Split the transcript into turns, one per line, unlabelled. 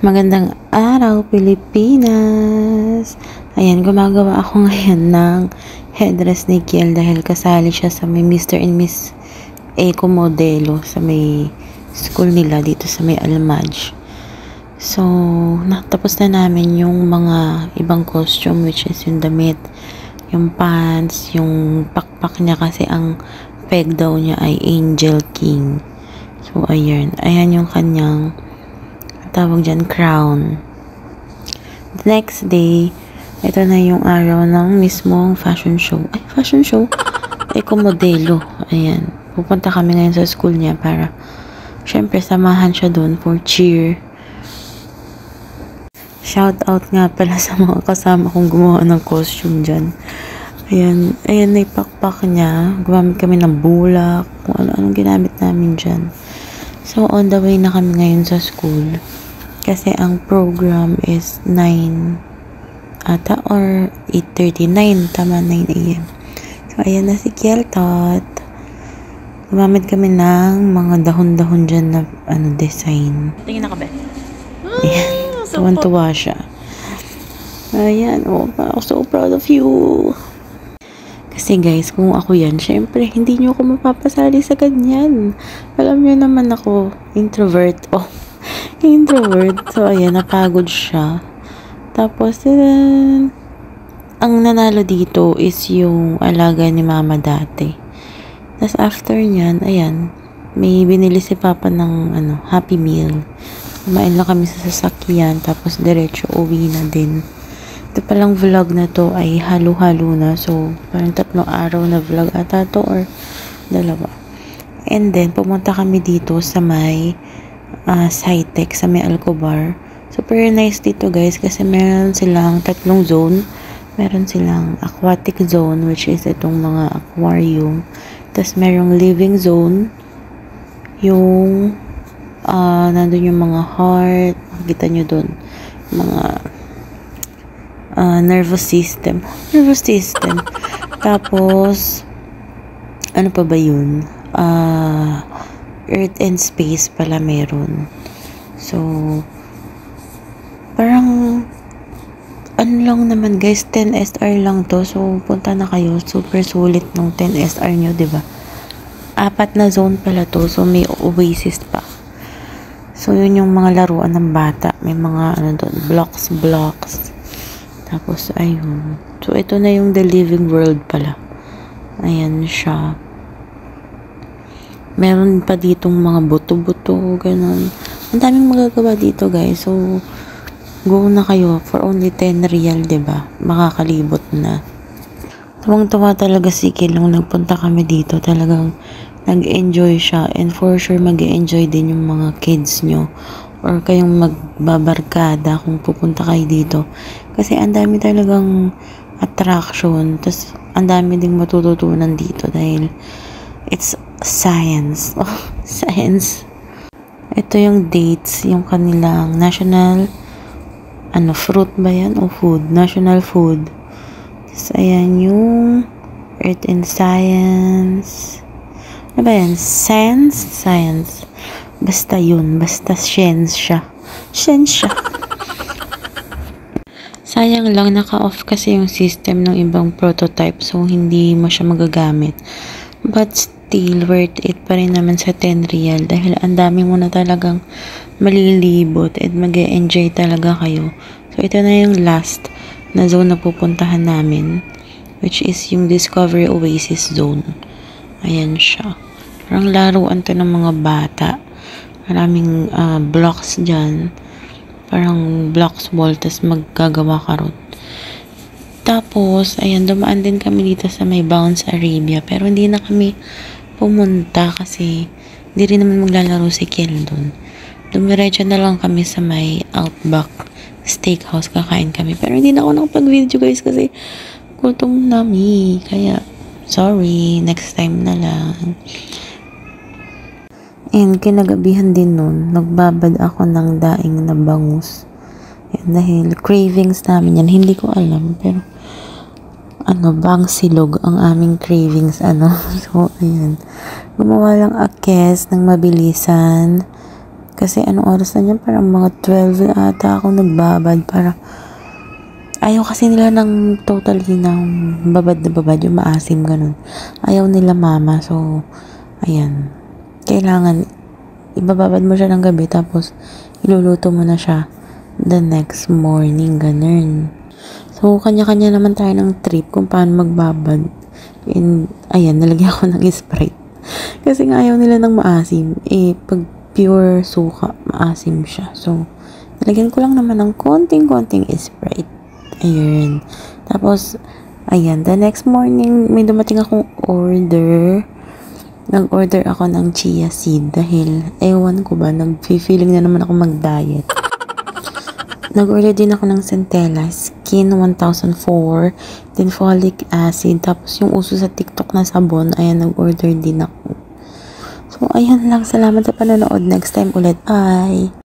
Magandang araw, Pilipinas! Ayan, gumagawa ako ngayon ng headdress ni Kiel dahil kasali siya sa may Mr. and Miss Eco Modelo sa may school nila dito sa may Almaj. So, natapos na namin yung mga ibang costume, which is yung damit, yung pants, yung pakpak niya kasi ang peg daw niya ay Angel King. So, ayan yung kanyang tawag dyan, crown. The next day, ito na yung araw ng mismong fashion show. Ay, fashion show? Eco Modelo. Ayan. Pupunta kami ngayon sa school niya para, syempre, samahan siya doon for cheer. Shout out nga pala sa mga kasama kong gumawa ng costume dyan. Ayan, na ipakpak niya. Gumamit kami ng bulak, kung ano-anong ginamit namin dyan. So, on the way na kami ngayon sa school. Kasi ang program is 9 ata or 8:39. Tama, 9 a.m. So, ayan na si Kiel Tot. Gumamit kami ng mga dahon-dahon dyan na design. Tingin na ka ba? Ayan. Tuwan-tuwa siya. Ayan. Oh, so proud of you. Kasi guys, kung ako yan, syempre, hindi nyo ako mapapasali sa ganyan. Alam nyo naman ako, introvert. Oh, introvert. So, ayan, napagod siya. Tapos, ang nanalo dito is yung alaga ni mama dati. Tapos, after nyan, ayan, may binili si papa ng, Happy Meal. Kumain lang kami sa sasakyan, tapos diretso uwi na din. Ito palang vlog na to ay halo-halo na. So, parang 3 araw na vlog ata to or 2. And then, pumunta kami dito sa may Sci-Tech, sa may Alcobar. Super nice dito guys kasi meron silang 3 zone. Meron silang aquatic zone, which is itong mga aquarium. Tapos merong living zone. Yung nandun yung mga heart. Makikita nyo dun. Mga nervous system. Tapos, ano pa ba yun? Earth and space pala meron. So, parang, ano lang naman guys, 10 SR lang to. So, punta na kayo. Super sulit ng 10 SR nyo, diba? 4 na zone pala to. So, may oasis pa. So, yun yung mga laruan ng bata. May mga, doon, blocks. Tapos, ayun. So, ito na yung The Living World pala. Ayan siya. Meron pa ditong mga buto-buto, ganun. Ang daming magagawa dito, guys. So, go na kayo for only 10 real, diba? Makakalibot na. Tuwang-tuwa talaga si Kiel nung nagpunta kami dito. Talagang nag-enjoy siya. And for sure, mag-enjoy din yung mga kids nyo. Or kayong magbabarkada kung pupunta kayo dito. Kasi ang dami talagang attraction. Tapos, ang dami ding matututunan dito dahil it's science. Oh, science. Ito yung dates, yung kanilang national, fruit ba yan? O food? National food. Tapos, ayan yung Earth and Science. Ano ba yan? Science. Basta yun. Basta siyensya. Sayang lang, naka-off kasi yung system ng ibang prototype. So, hindi mo siya magagamit. But still, worth it pa rin naman sa 10 real. Dahil ang dami mo na talagang malilibot at mag-e-enjoy talaga kayo. So, ito na yung last na zone na pupuntahan namin. Which is yung Discovery Oasis Zone. Ayan siya. Parang laruan to ng mga bata. Maraming blocks dyan. Parang blocks wall, tas maggagawa ka ron. Tapos, ayan, dumaan din kami dito sa may Bounce Arabia. Pero hindi na kami pumunta kasi hindi rin naman maglalaro si Kiel doon. Dumiretso na lang kami sa may Outback Steakhouse. Kakain kami. Pero hindi na ako nakapag-video guys kasi gutom nami. Kaya, sorry. Next time na lang. And kinagabihan din nun, nagbabad ako ng daing na bangus. Yan, dahil cravings namin yan. Hindi ko alam, pero bang silog ang aming cravings, So, ayan. Gumawa lang akes ng mabilisan. Kasi anong oras na yan? Parang mga 12 na ata ako nagbabad para ayaw kasi nila ng totally ng babad na babad, yung maasim ganun. Ayaw nila mama. So, ayan. Kailangan ibababad mo siya ng gabi tapos iluluto mo na siya the next morning, ganun. So, kanya-kanya naman tayo ng trip kung paano magbabad. And, ayan, nalagyan ko ng Sprite. Kasi nga ayaw nila ng maasim. Pag pure suka, maasim siya. So, nalagyan ko lang naman ng konting-konting Sprite. Ayun. Tapos, ayan, the next morning, may dumating akong order. Nag-order ako ng chia seed dahil, ewan ko ba, nag-feeling na naman ako mag-diet. Nag-order din ako ng Centella Skin 1004, then folic acid, tapos yung uso sa TikTok na sabon, ayan, nag-order din ako. So, ayan lang. Salamat sa panonood. Next time ulit. Bye!